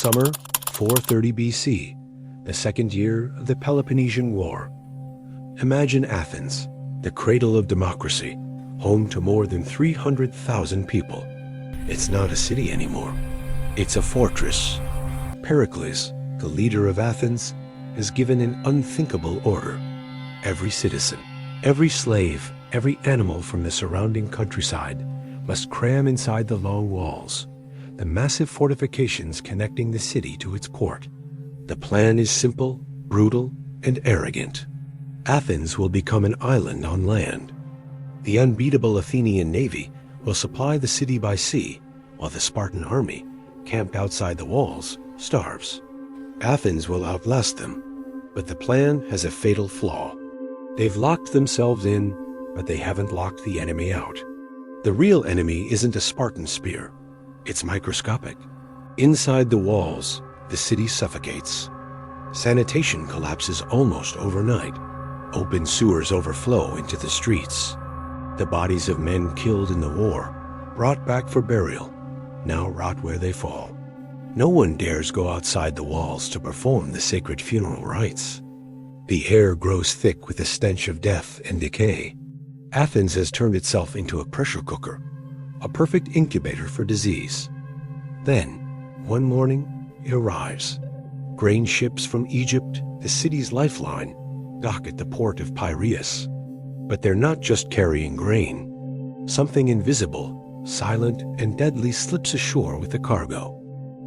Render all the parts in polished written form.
Summer 430 BC, the second year of the Peloponnesian War. Imagine Athens, the cradle of democracy, home to more than 300,000 people. It's not a city anymore. It's a fortress. Pericles, the leader of Athens, has given an unthinkable order. Every citizen, every slave, every animal from the surrounding countryside must cram inside the long walls, the massive fortifications connecting the city to its court. The plan is simple, brutal, and arrogant. Athens will become an island on land. The unbeatable Athenian navy will supply the city by sea, while the Spartan army, camped outside the walls, starves. Athens will outlast them, but the plan has a fatal flaw. They've locked themselves in, but they haven't locked the enemy out. The real enemy isn't a Spartan spear. It's microscopic. Inside the walls, the city suffocates. Sanitation collapses almost overnight. Open sewers overflow into the streets. The bodies of men killed in the war, brought back for burial, now rot where they fall. No one dares go outside the walls to perform the sacred funeral rites. The air grows thick with the stench of death and decay. Athens has turned itself into a pressure cooker, a perfect incubator for disease. Then, one morning, it arrives. Grain ships from Egypt, the city's lifeline, dock at the port of Piraeus. But they're not just carrying grain. Something invisible, silent, and deadly slips ashore with the cargo.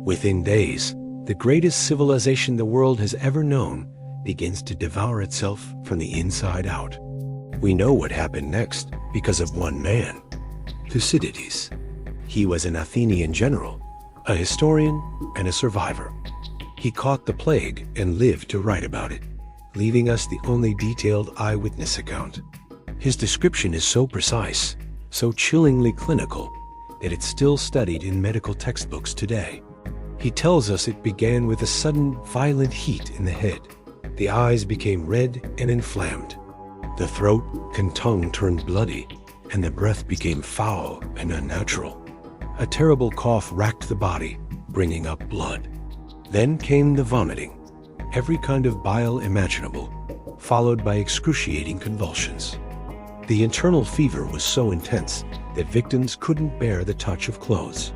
Within days, the greatest civilization the world has ever known begins to devour itself from the inside out. We know what happened next because of one man, Thucydides. He was an Athenian general, a historian, and a survivor. He caught the plague and lived to write about it, leaving us the only detailed eyewitness account. His description is so precise, so chillingly clinical, that it's still studied in medical textbooks today. He tells us it began with a sudden, violent heat in the head. The eyes became red and inflamed. The throat and tongue turned bloody, and the breath became foul and unnatural. A terrible cough racked the body, bringing up blood. Then came the vomiting, every kind of bile imaginable, followed by excruciating convulsions. The internal fever was so intense that victims couldn't bear the touch of clothes.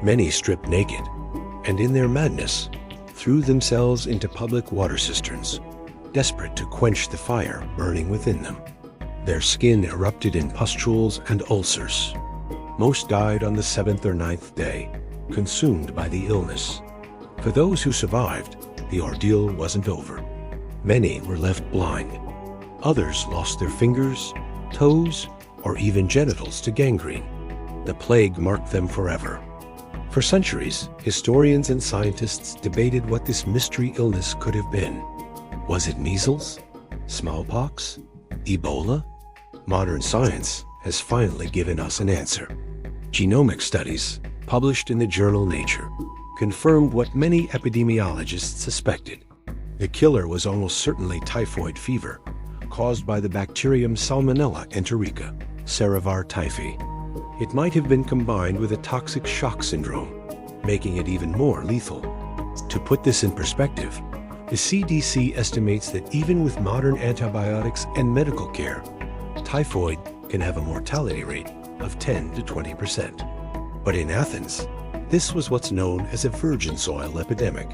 Many stripped naked, and in their madness, threw themselves into public water cisterns, desperate to quench the fire burning within them. Their skin erupted in pustules and ulcers. Most died on the 7th or 9th day, consumed by the illness. For those who survived, the ordeal wasn't over. Many were left blind. Others lost their fingers, toes, or even genitals to gangrene. The plague marked them forever. For centuries, historians and scientists debated what this mystery illness could have been. Was it measles? Smallpox? Ebola? Modern science has finally given us an answer. Genomic studies, published in the journal Nature, confirmed what many epidemiologists suspected. The killer was almost certainly typhoid fever, caused by the bacterium Salmonella enterica, Cerevar typhi. It might have been combined with a toxic shock syndrome, making it even more lethal. To put this in perspective, the CDC estimates that even with modern antibiotics and medical care, typhoid can have a mortality rate of 10 to 20%. But in Athens, this was what's known as a virgin soil epidemic.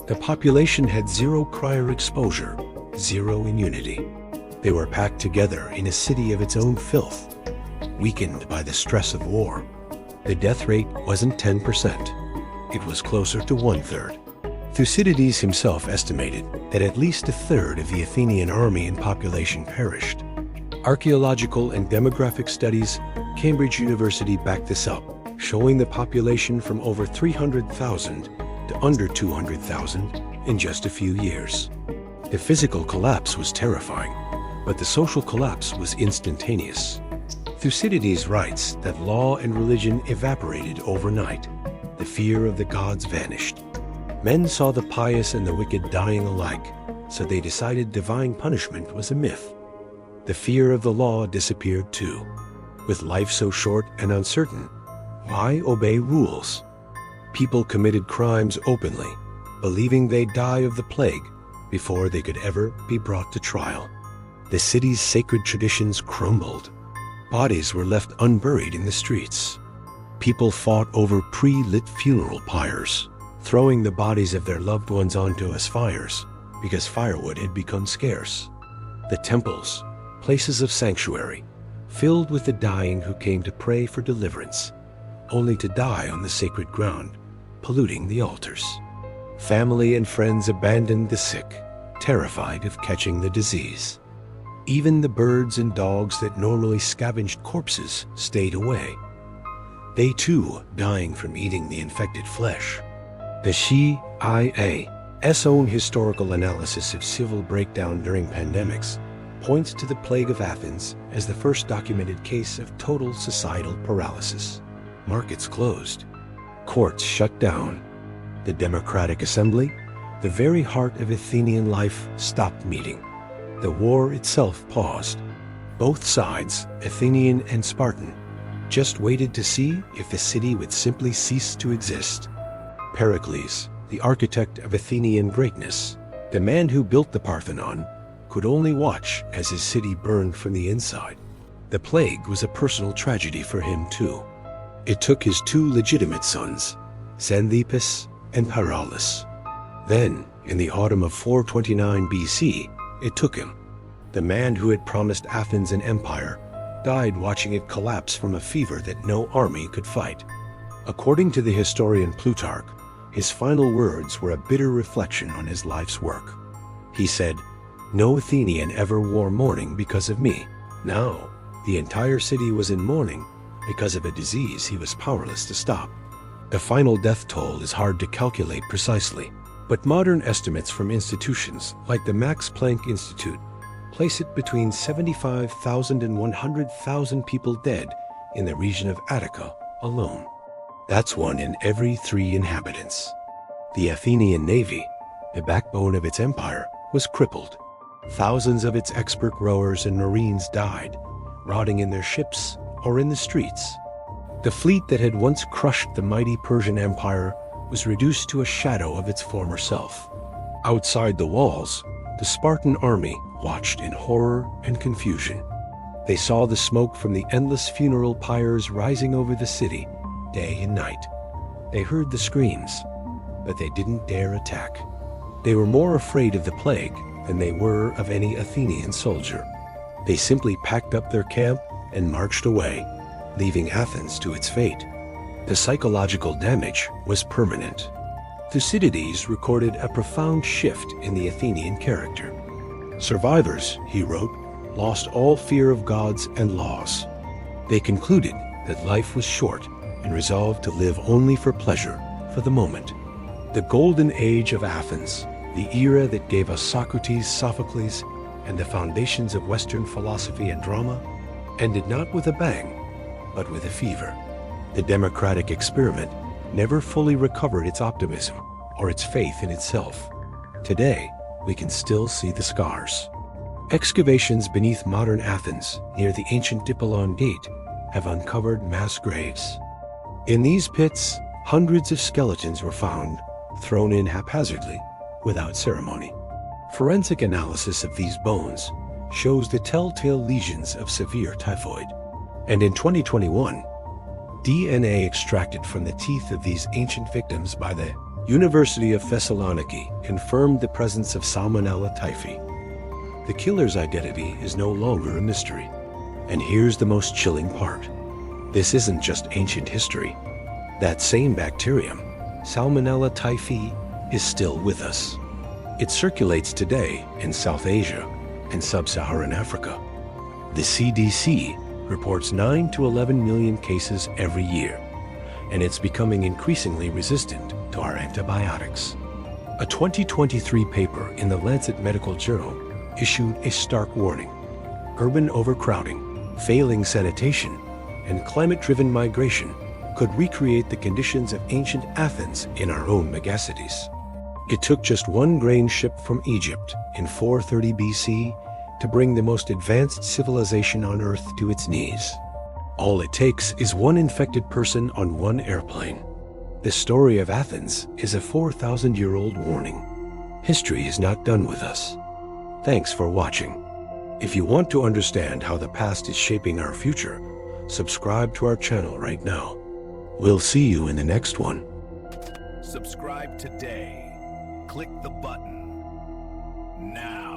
The population had zero prior exposure, zero immunity. They were packed together in a city of its own filth, weakened by the stress of war. The death rate wasn't 10%. It was closer to 1/3. Thucydides himself estimated that at least 1/3 of the Athenian army and population perished. Archaeological and demographic studies, Cambridge University backed this up, showing the population from over 300,000 to under 200,000 in just a few years. The physical collapse was terrifying, but the social collapse was instantaneous. Thucydides writes that law and religion evaporated overnight. The fear of the gods vanished. Men saw the pious and the wicked dying alike, so they decided divine punishment was a myth. The fear of the law disappeared too. With life so short and uncertain, why obey rules? People committed crimes openly, believing they'd die of the plague before they could ever be brought to trial. The city's sacred traditions crumbled. Bodies were left unburied in the streets. People fought over pre-lit funeral pyres, throwing the bodies of their loved ones onto us fires because firewood had become scarce. The temples, places of sanctuary, filled with the dying who came to pray for deliverance, only to die on the sacred ground, polluting the altars. Family and friends abandoned the sick, terrified of catching the disease. Even the birds and dogs that normally scavenged corpses stayed away, they too dying from eating the infected flesh. The CIA's own historical analysis of civil breakdown during pandemics points to the Plague of Athens as the first documented case of total societal paralysis. Markets closed, courts shut down, the democratic assembly, the very heart of Athenian life, stopped meeting. The war itself paused. Both sides, Athenian and Spartan, just waited to see if the city would simply cease to exist. Pericles, the architect of Athenian greatness, the man who built the Parthenon, could only watch as his city burned from the inside. The plague was a personal tragedy for him too. It took his two legitimate sons, Xanthippus and Paralus. Then, in the autumn of 429 BC, it took him. The man who had promised Athens an empire died watching it collapse from a fever that no army could fight. According to the historian Plutarch, his final words were a bitter reflection on his life's work. He said, "No Athenian ever wore mourning because of me. Now, the entire city was in mourning because of a disease he was powerless to stop." The final death toll is hard to calculate precisely, but modern estimates from institutions like the Max Planck Institute place it between 75,000 and 100,000 people dead in the region of Attica alone. That's one in every 3 inhabitants. The Athenian navy, the backbone of its empire, was crippled. Thousands of its expert rowers and marines died, rotting in their ships or in the streets. The fleet that had once crushed the mighty Persian Empire was reduced to a shadow of its former self. Outside the walls, the Spartan army watched in horror and confusion. They saw the smoke from the endless funeral pyres rising over the city, day and night. They heard the screams, but they didn't dare attack. They were more afraid of the plague than they were of any Athenian soldier. They simply packed up their camp and marched away, leaving Athens to its fate. The psychological damage was permanent. Thucydides recorded a profound shift in the Athenian character. Survivors, he wrote, lost all fear of gods and laws. They concluded that life was short and resolved to live only for pleasure, for the moment. The golden age of Athens, the era that gave us Socrates, Sophocles, and the foundations of Western philosophy and drama, ended not with a bang, but with a fever. The democratic experiment never fully recovered its optimism or its faith in itself. Today, we can still see the scars. Excavations beneath modern Athens, near the ancient Dipollon Gate, have uncovered mass graves. In these pits, hundreds of skeletons were found, thrown in haphazardly, without ceremony. Forensic analysis of these bones shows the telltale lesions of severe typhoid. And in 2021, DNA extracted from the teeth of these ancient victims by the University of Thessaloniki confirmed the presence of Salmonella typhi. The killer's identity is no longer a mystery. And here's the most chilling part. This isn't just ancient history. That same bacterium, Salmonella typhi, is still with us. It circulates today in South Asia and Sub-Saharan Africa. The CDC reports 9 to 11 million cases every year, and it's becoming increasingly resistant to our antibiotics. A 2023 paper in the Lancet Medical Journal issued a stark warning. Urban overcrowding, failing sanitation, and climate-driven migration could recreate the conditions of ancient Athens in our own megacities. It took just one grain ship from Egypt in 430 BC to bring the most advanced civilization on Earth to its knees. All it takes is one infected person on one airplane. The story of Athens is a 4,000-year-old warning. History is not done with us. Thanks for watching. If you want to understand how the past is shaping our future, subscribe to our channel right now. We'll see you in the next one. Subscribe today. Click the button now.